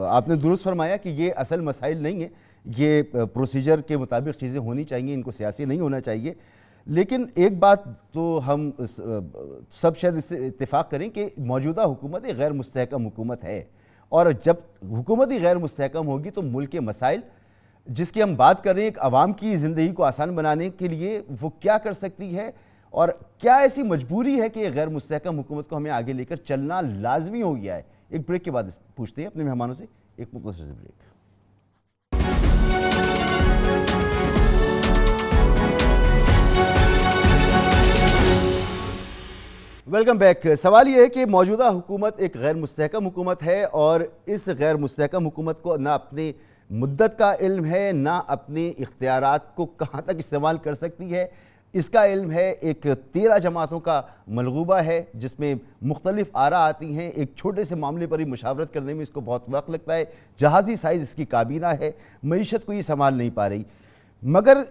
آپ نے درست فرمایا کہ یہ اصل مسائل نہیں ہیں, یہ پروسیجر کے مطابق چیزیں ہونی چاہیے, ان کو سیاسی نہیں ہونا چاہیے. لیکن ایک بات تو ہم سب شاید اس سے اتفاق کریں کہ موجودہ حکومت ایک غیر مستحکم حکومت ہے, اور جب حکومت ہی غیر مستحکم ہوگی تو ملک کے مسائل جس کی ہم بات کر رہے ہیں ایک عوام کی زندگی کو آسان بنانے کے لیے, وہ کیا کر سکتی ہے, اور کیا ایسی مجبوری ہے کہ یہ غیر مستحکم حکومت کو ہمیں آگے لے کر چلنا لازمی ہو گیا ہے. ایک بریک کے بعد پوچھتے ہیں اپنے مہمانوں سے, ایک مختصر سے بریک. Welcome back. سوال یہ ہے کہ موجودہ حکومت ایک غیر مستحکم حکومت ہے, اور اس غیر مستحکم حکومت کو نہ اپنی مدت کا علم ہے, نہ اپنے اختیارات کو کہاں تک استعمال کر سکتی ہے اس کا علم ہے. ایک 13 جماعتوں کا ملغوبہ ہے جس میں مختلف آراء آتی ہیں, ایک چھوٹے سے معاملے پر ہی مشاورت کرنے میں اس کو بہت وقت لگتا ہے, جہازی سائز اس کی کابینہ ہے, معیشت کو یہ سنبھال نہیں پا رہی. مگر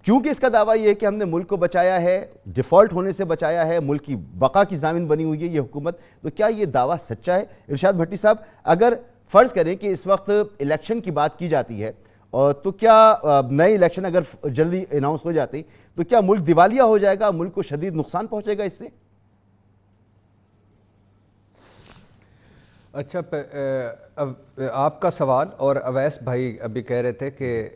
چونکہ اس کا دعویٰ یہ ہے کہ ہم نے ملک کو بچایا ہے, ڈیفالٹ ہونے سے بچایا ہے, ملک کی بقا کی ضامن بنی ہوئی ہے یہ حکومت, تو کیا یہ دعویٰ سچا ہے؟ ارشاد بھٹی صاحب, اگر فرض کریں کہ اس وقت الیکشن کی بات کی جاتی ہے, اور تو کیا نئے الیکشن اگر جلدی اناؤنس ہو جاتے تو کیا ملک دیوالیہ ہو جائے گا, ملک کو شدید نقصان پہنچے گا اس سے؟ اچھا, آپ کا سوال, اور اویس بھائی ابھی کہہ رہے تھے کہ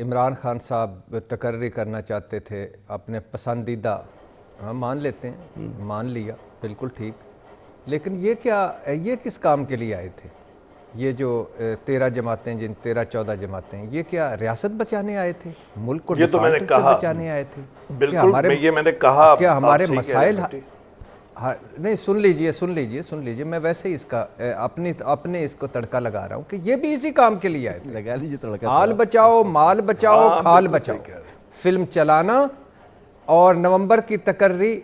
عمران خان صاحب تقرری کرنا چاہتے تھے اپنے پسندیدہ, ہم مان لیتے ہیں, مان لیا, بالکل ٹھیک, لیکن یہ کس کام کے لیے آئے تھے؟ یہ جو 13 جماعتیں, جن 13-14 جماعتیں, یہ کیا ریاست بچانے آئے تھے, ملک کو ڈیفالٹ سے بچانے آئے تھے؟ بالکل, یہ میں نے کہا کیا ہمارے مسائل نہیں, سن لیجئے, میں ویسے ہی اس کا اپنے اس کو تڑکا لگا رہا ہوں کہ یہ بھی اسی کام کے لیے آئے تھے. لگا لیجئے تڑکا, حال بچاؤ, مال بچاؤ, کھال بچاؤ, فلم چلانا اور نومبر کی تقرری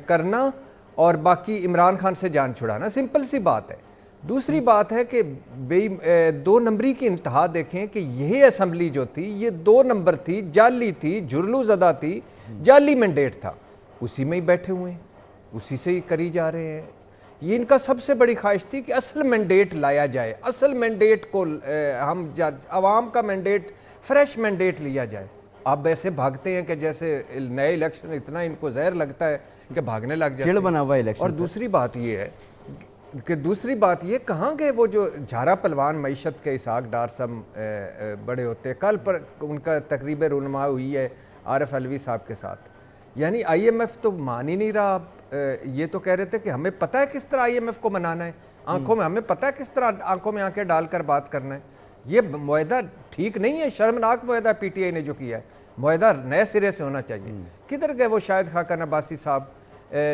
کرنا اور باقی عمران خان سے جان چھڑانا, سمپل سی بات ہے. دوسری بات ہے کہ 2 نمبری کی انتہا دیکھیں کہ یہی اسمبلی جو تھی یہ 2 نمبر تھی, جعلی تھی, جھرلو زدہ تھی, جعلی مینڈیٹ تھا, اسی میں ہی بیٹھے ہوئے ہیں, اسی سے ہی کری جا رہے ہیں. یہ ان کا سب سے بڑی خواہش تھی کہ اصل مینڈیٹ لایا جائے, اصل مینڈیٹ کو ہم عوام کا مینڈیٹ, فریش مینڈیٹ لیا جائے. آپ ایسے بھاگتے ہیں کہ جیسے نئے الیکشن اتنا ان کو زہر لگتا ہے کہ بھاگنے لگ جاتے ہیں. چڑ بنا ہوا الیکشن. اور دوسری بات یہ ہے کہ دوسری بات یہ کہاں گئے وہ جو جھارا پلوان معیشت کے اسحاق ڈار صاحب بڑے ہوتے ہیں. کل پر ان کا تقریب رونما ہوئی ہے عارف علوی صاحب کے ساتھ. یعنی آئی ایم ایف تو مان ہی نہیں رہا. یہ تو کہہ رہے تھے کہ ہمیں پتہ ہے کس طرح آئی ایم ایف کو منانا ہے, آنکھوں میں ہمیں پتہ ہے کس طرح آنکھوں میں آنکھیں ڈال کر بات کرنا ہے. یہ معاہدہ ٹھیک نہیں ہے, شرمناک معاہدہ پی ٹی آئی نے جو کیا ہے. معاہدہ نئے سرے سے ہونا چاہیے. کدھر گئے وہ شاہد خاقان عباسی صاحب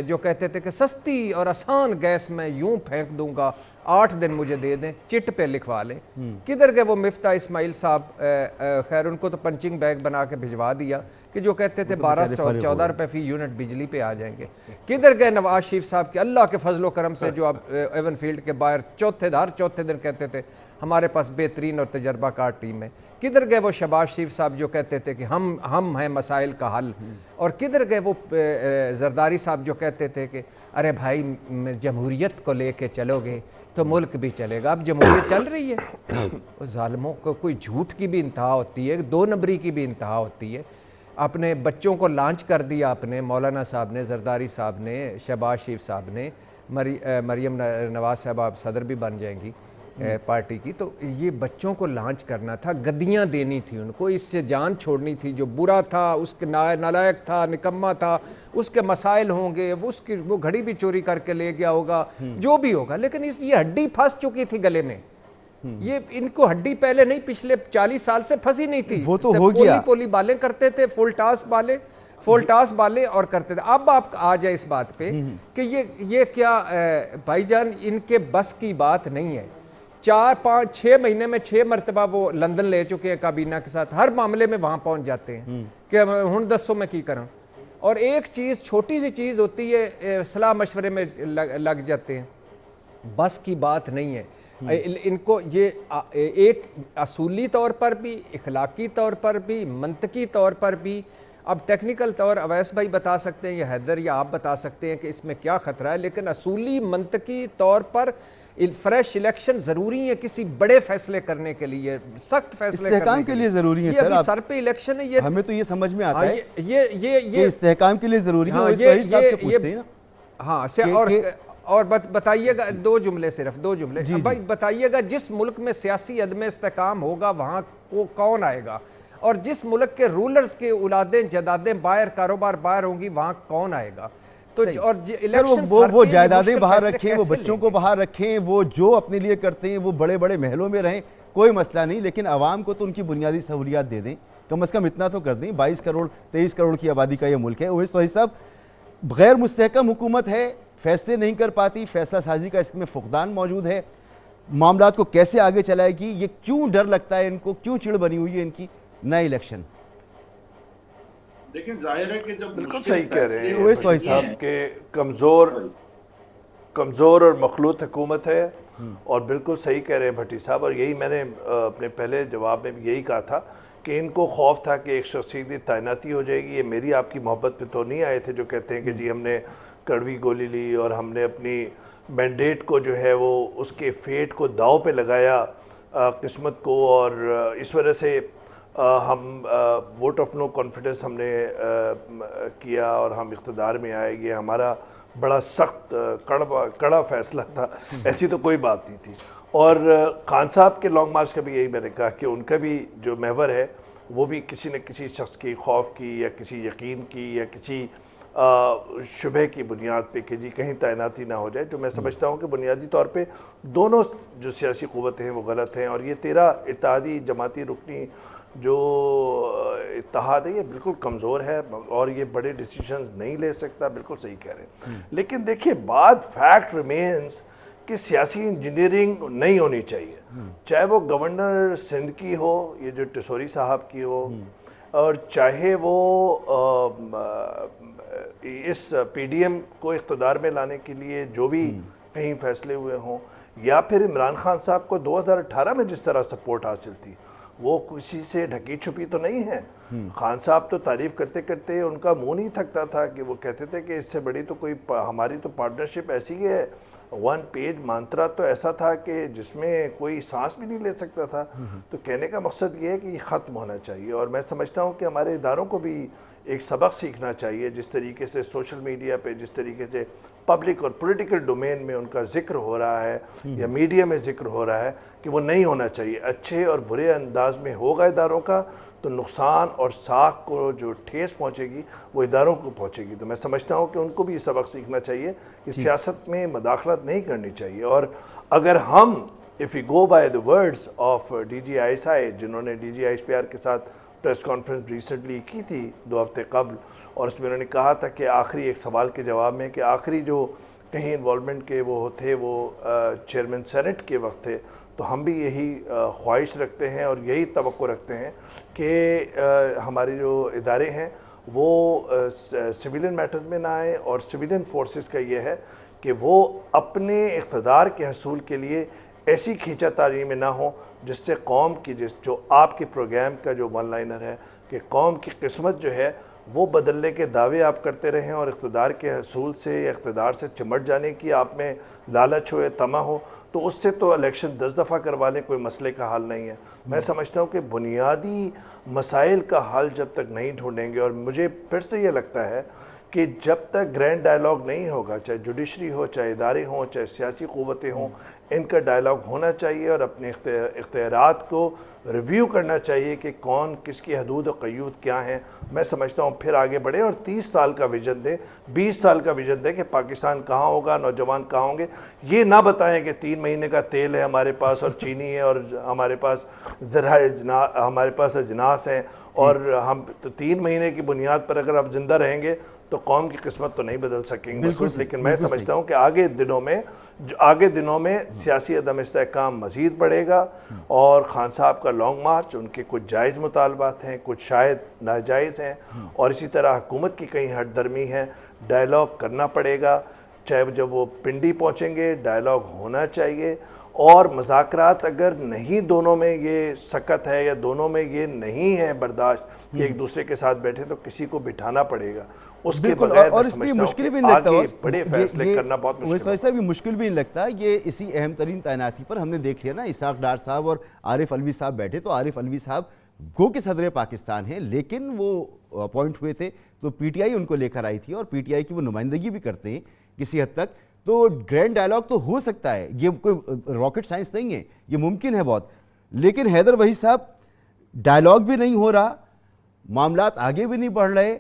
جو کہتے تھے کہ سستی اور آسان گیس میں یوں پھینک دوں گا, 8 دن مجھے دے دیں, چٹ پہ لکھوا لیں. کدھر گئے وہ مفتاح اسماعیل صاحب, خیر ان کو تو پنچنگ بیگ بنا کے بھجوا دیا, کہ جو کہتے تھے 1214 روپے فی یونٹ بجلی پہ آ جائیں گے. کدھر گئے نواز شریف صاحب کے اللہ کے فضل و کرم سے جو اب ایون فیلڈ کے باہر چوتھے دن کہتے تھے ہمارے پاس بہترین اور تجربہ کار ٹیم ہے. کدھر گئے وہ شہباز شریف صاحب جو کہتے تھے کہ ہم ہیں مسائل کا حل. اور کدھر گئے وہ زرداری صاحب جو کہتے تھے کہ ارے بھائی جمہوریت کو لے کے چلو گے تو ملک بھی چلے گا. اب جمہوریت چل رہی ہے. ظالموں کو کوئی جھوٹ کی بھی انتہا ہوتی ہے, 2 نمبری کی بھی انتہا ہوتی ہے. اپنے بچوں کو لانچ کر دیا اپنے مولانا صاحب نے, زرداری صاحب نے, شہباز شریف صاحب نے, مریم نواز صاحب آپ صدر بھی بن جائیں گی پارٹی کی. تو یہ بچوں کو لانچ کرنا تھا, گدیاں دینی تھی ان کو, اس سے جان چھوڑنی تھی. جو برا تھا, اس کے نالائق تھا, نکما تھا, اس کے مسائل ہوں گے, وہ گھڑی بھی چوری کر کے لے گیا ہوگا, جو بھی ہوگا, لیکن یہ ہڈی پھنس چکی تھی گلے میں. یہ ان کو ہڈی پہلے نہیں, پچھلے 40 سال سے پھنسی نہیں تھی. وہ تو ہو گیا. پولی بالیں کرتے تھے, فول ٹاس بالیں اور کرتے تھے. اب آپ آ جائے اس بات پہ کہ یہ کیا بھائی جان, ان کے بس کی بات نہیں ہے. 4-5-6 مہینے میں 6 مرتبہ وہ لندن لے چکے ہیں کابینہ کے ساتھ, ہر معاملے میں وہاں پہنچ جاتے ہیں کہ ہن دسو میں کی کروں. اور ایک چیز, چھوٹی سی چیز ہوتی ہے, صلاح مشورے میں لگ جاتے ہیں. بس کی بات نہیں ہے ان کو. یہ ایک اصولی طور پر بھی, اخلاقی طور پر بھی, منطقی طور پر بھی. اب ٹیکنیکل طور اویس بھائی بتا سکتے ہیں یا حیدر یا آپ بتا سکتے ہیں کہ اس میں کیا خطرہ ہے, لیکن اصولی منطقی طور پر فریش الیکشن ضروری ہے کسی بڑے فیصلے کرنے کے لیے, سخت فیصلے استحکام کے لیے ضروری ہے. سر سر پہ الیکشن ہے, یہ ہمیں تو یہ سمجھ میں آتا ہے یہ کہ استحکام کے لیے ضروری ہے. اس وحید صاحب سے پوچھتے ہیں نا. ہاں, اور بتائیے گا 2 جملے, صرف 2 جملے بھائی بتائیے گا, جس ملک میں سیاسی عدم استحکام ہوگا وہاں کو کون آئے گا, اور جس ملک کے رولرز کے اولادیں جدادیں باہر, کاروبار باہر ہوں گی, وہاں کون آئے گا. تو اور سر وہ جائیدادیں باہر رکھیں, وہ بچوں کو باہر رکھیں, وہ جو اپنے لیے کرتے ہیں وہ بڑے بڑے محلوں میں رہیں, کوئی مسئلہ نہیں, لیکن عوام کو تو ان کی بنیادی سہولیات دے دیں, کم از کم اتنا تو کر دیں. 22 کروڑ 23 کروڑ کی آبادی کا یہ ملک ہے. اویس وحید صاحب, غیر مستحکم حکومت ہے, فیصلے نہیں کر پاتی, فیصلہ سازی کا اس میں فقدان موجود ہے, معاملات کو کیسے آگے چلائے گی, یہ کیوں ڈر لگتا ہے ان کو, کیوں چڑ بنی ہوئی ہے ان کی نئے الیکشن؟ لیکن ظاہر ہے کہ جب بالکل صحیح کہہ رہے ہیں صاحب کہ کمزور اور مخلوط حکومت ہے, اور بالکل صحیح کہہ رہے ہیں بھٹی صاحب. اور یہی میں نے اپنے پہلے جواب میں بھی یہی کہا تھا کہ ان کو خوف تھا کہ ایک شخصیت کی تعیناتی ہو جائے گی. یہ میری آپ کی محبت پہ تو نہیں آئے تھے جو کہتے ہیں کہ جی ہم نے کڑوی گولی لی اور ہم نے اپنی مینڈیٹ کو جو ہے وہ اس کے فیٹ کو داؤ پہ لگایا, قسمت کو, اور اس وجہ سے ہم ووٹ آف نو کانفیڈنس ہم نے کیا اور ہم اقتدار میں آئے. یہ ہمارا بڑا سخت کڑا فیصلہ تھا. ایسی تو کوئی بات نہیں تھی. اور خان صاحب کے لانگ مارچ کا بھی یہی میں نے کہا کہ ان کا بھی جو محور ہے وہ بھی کسی نہ کسی شخص کی خوف کی یا کسی یقین کی یا کسی شبہ کی بنیاد پہ کہ جی کہیں تعیناتی نہ ہو جائے, جو میں سمجھتا ہوں کہ بنیادی طور پہ دونوں جو سیاسی قوتیں ہیں وہ غلط ہیں. اور یہ 13 اتحادی جماعتی رکنی جو اتحاد ہے یہ بالکل کمزور ہے اور یہ بڑے ڈیسیشنز نہیں لے سکتا. بالکل صحیح کہہ رہے ہیں. لیکن دیکھیے بات فیکٹ ریمینز کہ سیاسی انجینئرنگ نہیں ہونی چاہیے, چاہے وہ گورنر سندھ کی ہو, یہ جو ٹسوری صاحب کی ہو, اور چاہے وہ اس پی ڈی ایم کو اقتدار میں لانے کے لیے جو بھی کہیں فیصلے ہوئے ہوں, یا پھر عمران خان صاحب کو 2018 میں جس طرح سپورٹ حاصل تھی وہ کسی سے ڈھکی چھپی تو نہیں ہے. خان صاحب تو تعریف کرتے کرتے ان کا منہ نہیں تھکتا تھا کہ وہ کہتے تھے کہ اس سے بڑی تو کوئی ہماری تو پارٹنرشپ ایسی ہے, 1 پیج مانترا تو ایسا تھا کہ جس میں کوئی سانس بھی نہیں لے سکتا تھا. تو کہنے کا مقصد یہ ہے کہ یہ ختم ہونا چاہیے, اور میں سمجھتا ہوں کہ ہمارے اداروں کو بھی ایک سبق سیکھنا چاہیے. جس طریقے سے سوشل میڈیا پہ جس طریقے سے پبلک اور پولیٹیکل ڈومین میں ان کا ذکر ہو رہا ہے یا میڈیا میں ذکر ہو رہا ہے کہ وہ نہیں ہونا چاہیے. اچھے اور برے انداز میں ہوگا اداروں کا تو نقصان اور ساکھ کو جو ٹھیس پہنچے گی وہ اداروں کو پہنچے گی. تو میں سمجھتا ہوں کہ ان کو بھی یہ سبق سیکھنا چاہیے کہ سیاست میں مداخلت نہیں کرنی چاہیے. اور اگر ہم if we go by the words of DG ISI جنہوں نے DG ISPR کے ساتھ پریس کانفرنس ریسنٹلی کی تھی 2 ہفتے قبل, اور اس میں انہوں نے کہا تھا کہ آخری ایک سوال کے جواب میں کہ آخری جو کہیں انوالومنٹ کے وہ تھے وہ چیئرمین سینٹ کے وقت تھے, تو ہم بھی یہی خواہش رکھتے ہیں اور یہی توقع رکھتے ہیں کہ ہمارے جو ادارے ہیں وہ سویلین میٹرز میں نہ آئیں, اور سویلین فورسز کا یہ ہے کہ وہ اپنے اقتدار کے حصول کے لیے ایسی کھینچا تاری میں نہ ہوں جس سے قوم کی جو آپ کے پروگرام کا جو ون لائنر ہے کہ قوم کی قسمت جو ہے وہ بدلنے کے دعوے آپ کرتے رہیں اور اقتدار کے حصول سے یا اقتدار سے چمٹ جانے کی آپ میں لالچ ہو یا طمع ہو, تو اس سے تو الیکشن 10 دفعہ کروا لیں کوئی مسئلے کا حل نہیں ہے. میں سمجھتا ہوں کہ بنیادی مسائل کا حل جب تک نہیں ڈھونڈیں گے, اور مجھے پھر سے یہ لگتا ہے کہ جب تک گرینڈ ڈائیلاگ نہیں ہوگا, چاہے جوڈیشری ہو, چاہے ادارے ہوں, چاہے سیاسی قوتیں ہوں, ان کا ڈائیلاگ ہونا چاہیے اور اپنے اختیارات کو ریویو کرنا چاہیے کہ کون کس کی حدود و قیود کیا ہیں. میں سمجھتا ہوں پھر آگے بڑھے اور 30 سال کا ویژن دیں, 20 سال کا ویژن دیں کہ پاکستان کہاں ہوگا, نوجوان کہاں ہوں گے. یہ نہ بتائیں کہ 3 مہینے کا تیل ہے ہمارے پاس اور چینی ہے اور ہمارے پاس ہمارے پاس اجناس ہیں, اور ہم تو 3 مہینے کی بنیاد پر اگر آپ زندہ رہیں گے تو قوم کی قسمت تو نہیں بدل سکیں گے. لیکن میں سمجھتا ہوں کہ آگے دنوں میں سیاسی عدم استحکام مزید بڑھے گا, اور خان صاحب کا لانگ مارچ, ان کے کچھ جائز مطالبات ہیں, کچھ شاید ناجائز ہیں, اور اسی طرح حکومت کی کہیں ہٹ درمی ہے. ڈائیلاگ کرنا پڑے گا, چاہے جب وہ پنڈی پہنچیں گے ڈائیلاگ ہونا چاہیے, اور مذاکرات اگر نہیں دونوں میں یہ سکت ہے یا دونوں میں یہ نہیں ہے برداشت کہ ایک دوسرے کے ساتھ بیٹھے, تو کسی کو بٹھانا پڑے گا. اس کے بغیر اور اس میں مشکل بھی نہیں لگتا, بڑے فیصلے کرنا بہت مشکل ہے. ویسا بھی مشکل بھی نہیں لگتا. یہ اسی اہم ترین تعیناتی پر ہم نے دیکھ لیا نا, اسحاق ڈار صاحب اور عارف علوی صاحب بیٹھے, تو عارف علوی صاحب گو کے صدر پاکستان ہیں لیکن وہ اپوائنٹ ہوئے تھے تو پی ٹی آئی ان کو لے کر آئی تھی, اور پی ٹی آئی کی وہ نمائندگی بھی کرتے ہیں کسی حد تک. تو گرینڈ ڈائیلاگ تو ہو سکتا ہے, یہ کوئی راکٹ سائنس نہیں ہے, یہ ممکن ہے بہت. لیکن حیدر وحید صاحب ڈائیلاگ بھی نہیں ہو رہا, معاملات آگے بھی نہیں بڑھ رہے,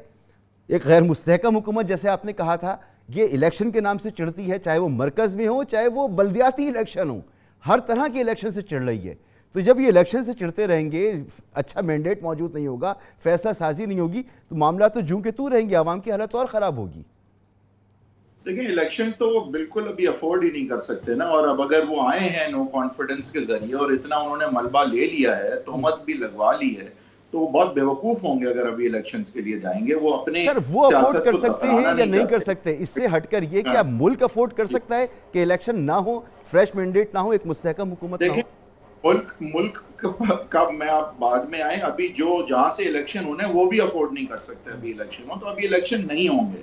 ایک غیر مستحکم حکومت جیسے آپ نے کہا تھا یہ الیکشن کے نام سے چڑھتی ہے, چاہے وہ مرکز میں ہو چاہے وہ بلدیاتی الیکشن ہو, ہر طرح کے الیکشن سے چڑھ رہی ہے. تو جب یہ الیکشن سے چڑھتے رہیں گے, اچھا مینڈیٹ موجود نہیں ہوگا, فیصلہ سازی نہیں ہوگی, تو معاملات تو جوں کے تو رہیں گے, عوام کی حالت اور خراب ہوگی. دیکھیں الیکشنز تو وہ بالکل ابھی افورڈ ہی نہیں کر سکتے نا, اور اب اگر وہ آئے ہیں نو کانفیڈنس کے ذریعے اور اتنا انہوں نے ملبہ لے لیا ہے, تہمت بھی لگوا لی ہے, تو وہ بہت بیوقوف ہوں گے اگر ابھی الیکشنز کے لیے جائیں گے. وہ اپنے سر وہ افورڈ کر سکتے ہیں یا نہیں کر سکتے, اس سے ہٹ کر یہ کیا ملک افورڈ کر سکتا ہے کہ الیکشن نہ ہو, فریش مینڈیٹ نہ ہو, ایک مستحکم حکومت نہ ہو؟ ملک کا میں آپ بعد میں آئیں, ابھی جو جہاں سے الیکشن ہونے وہ بھی افورڈ نہیں کر سکتے ابھی الیکشن ہو, تو ابھی الیکشن نہیں ہوں گے.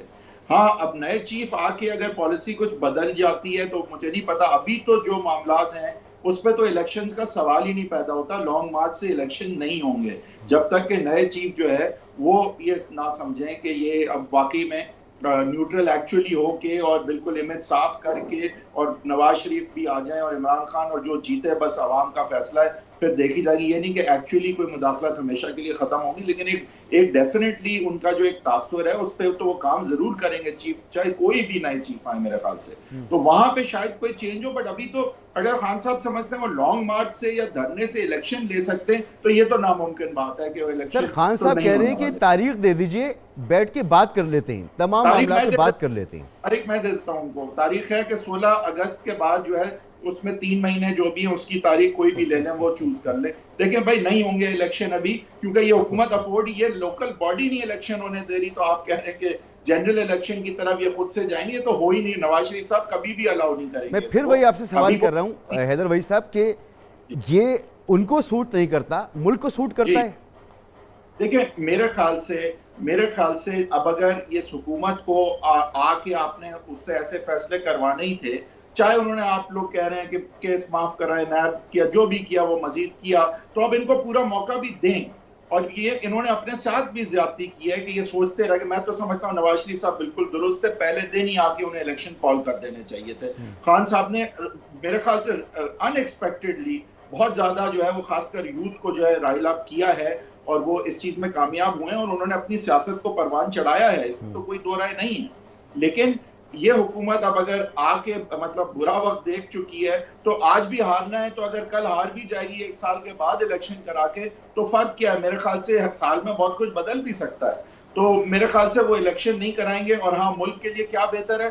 ہاں اب نئے چیف آ کے اگر پالیسی کچھ بدل جاتی ہے تو مجھے نہیں پتا, ابھی تو جو معاملات ہیں اس پہ تو الیکشنز کا سوال ہی نہیں پیدا ہوتا. لانگ مارچ سے الیکشن نہیں ہوں گے جب تک کہ نئے چیف جو ہے وہ یہ نہ سمجھیں کہ یہ اب واقعی میں نیوٹرل ایکچولی ہو کے اور بالکل امیج صاف کر کے, اور نواز شریف بھی آ جائیں اور عمران خان, اور جو جیتے بس عوام کا فیصلہ ہے, پھر دیکھی جائے گی. یہ نہیں کہ ایکچولی کوئی مداخلت ہمیشہ کے لیے ختم ہوگی, لیکن ایک ڈیفینیٹلی ان کا جو ایک تاثر ہے اس پہ تو وہ کام ضرور کریں گے چیف, چاہے کوئی بھی نئے چیف آئے میرے خیال سے, تو وہاں پہ شاید کوئی چینج ہو. بٹ ابھی تو اگر خان صاحب سمجھتے ہیں وہ لانگ مارچ سے یا دھرنے سے الیکشن لے سکتے ہیں تو یہ تو ناممکن بات ہے کہ وہ الیکشن. سر خان صاحب کہہ رہے ہیں کہ تاریخ دے دیجئے, بیٹھ کے بات کر لیتے ہیں, تمام معاملات پہ بات کر لیتے ہیں. تاریخ میں دیتا ہوں ان کو, تاریخ ہے کہ 16 اگست کے بعد جو ہے اس میں 3 مہینے جو بھی ہیں اس کی تاریخ کوئی بھی لے لیں, وہ چوز کر لیں. دیکھیں بھائی نہیں ہوں گے الیکشن ابھی, کیونکہ یہ حکومت افورڈ, یہ لوکل باڈی نہیں الیکشن ہونے دے رہی, تو آپ کہہ رہے ہیں کہ جنرل الیکشن کی طرف یہ خود سے جائیں گے, تو ہو ہی نہیں. نواز شریف صاحب کبھی بھی الاؤ نہیں کریں گے. میں پھر وہی آپ سے سوال کر رہا ہوں حیدر وحید صاحب کہ یہ ان کو سوٹ نہیں کرتا, ملک کو سوٹ کرتا ہے. دیکھیں میرے خیال سے اب اگر اس حکومت کو آ کے آپ نے اس سے ایسے فیصلے کروانے ہی تھے, چاہے انہوں نے, آپ لوگ کہہ رہے ہیں کہ کیس معاف کرائے, نیب کیا, جو بھی کیا وہ مزید کیا, تو اب ان کو پورا موقع بھی دیں. اور یہ انہوں نے اپنے ساتھ بھی زیادتی کی ہے کہ یہ سوچتے رہے کہ میں تو سمجھتا ہوں نواز شریف صاحب بالکل درست ہے، پہلے دن ہی آ کے انہیں الیکشن کال کر دینے چاہیے تھے. خان صاحب نے میرے خیال سے ان ایکسپیکٹڈلی بہت زیادہ جو ہے وہ خاص کر یوتھ کو جو ہے رائل اپ کیا ہے اور وہ اس چیز میں کامیاب ہوئے ہیں اور انہوں نے اپنی سیاست کو پروان چڑھایا ہے، اس میں تو کوئی دو رائے نہیں ہے. لیکن یہ حکومت اب اگر آ کے مطلب برا وقت دیکھ چکی ہے تو آج بھی ہارنا ہے، تو اگر کل ہار بھی جائے گی 1 سال کے بعد الیکشن کرا کے تو فرق کیا ہے؟ میرے خیال سے ہر سال میں بہت کچھ بدل بھی سکتا ہے. تو میرے خیال سے وہ الیکشن نہیں کرائیں گے. اور ہاں، ملک کے لیے کیا بہتر ہے؟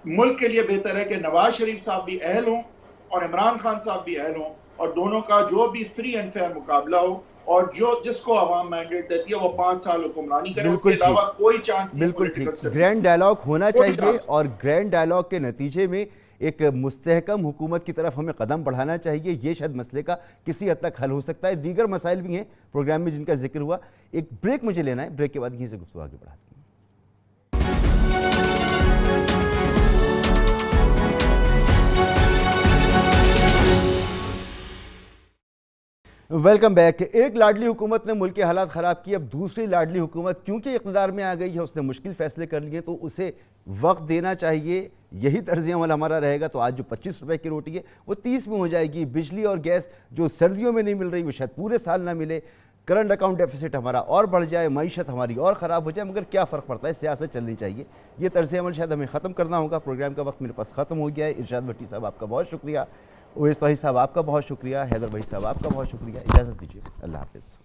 ملک کے لیے بہتر ہے کہ نواز شریف صاحب بھی اہل ہوں اور عمران خان صاحب بھی اہل ہوں اور دونوں کا جو بھی فری اینڈ فیئر مقابلہ ہو اور جس کو عوام مینڈیٹ دیتی ہے وہ 5 سال حکمرانی کرے. اس کے علاوہ کوئی چانس نہیں. بالکل ٹھیک. گرینڈ ڈائلاگ ہونا چاہیے اور گرینڈ ڈائلاگ کے نتیجے میں ایک مستحکم حکومت کی طرف ہمیں قدم بڑھانا چاہیے. یہ شاید مسئلے کا کسی حد تک حل ہو سکتا ہے. دیگر مسائل بھی ہیں پروگرام میں جن کا ذکر ہوا. ایک بریک مجھے لینا ہے، بریک کے بعد یہیں سے گفتگو آگے بڑھاتے ہیں. Welcome back. ایک لاڈلی حکومت نے ملک کے حالات خراب کیے، اب دوسری لاڈلی حکومت کیونکہ اقتدار میں آ گئی ہے، اس نے مشکل فیصلے کر لیے تو اسے وقت دینا چاہیے. یہی طرز عمل ہمارا رہے گا تو آج جو 25 روپے کی روٹی ہے وہ 30 میں ہو جائے گی. بجلی اور گیس جو سردیوں میں نہیں مل رہی وہ شاید پورے سال نہ ملے. کرنٹ اکاؤنٹ ڈیفیسٹ ہمارا اور بڑھ جائے، معیشت ہماری اور خراب ہو جائے. مگر کیا فرق پڑتا ہے، سیاست چلنی چاہیے. یہ طرز عمل شاید ہمیں ختم کرنا ہوگا. پروگرام کا وقت میرے پاس ختم ہو گیا ہے. ارشاد بھٹی صاحب آپ کا بہت شکریہ. اویس توحید صاحب آپ کا بہت شکریہ. حیدر بھائی صاحب آپ کا بہت شکریہ. اجازت دیجیے. اللہ حافظ.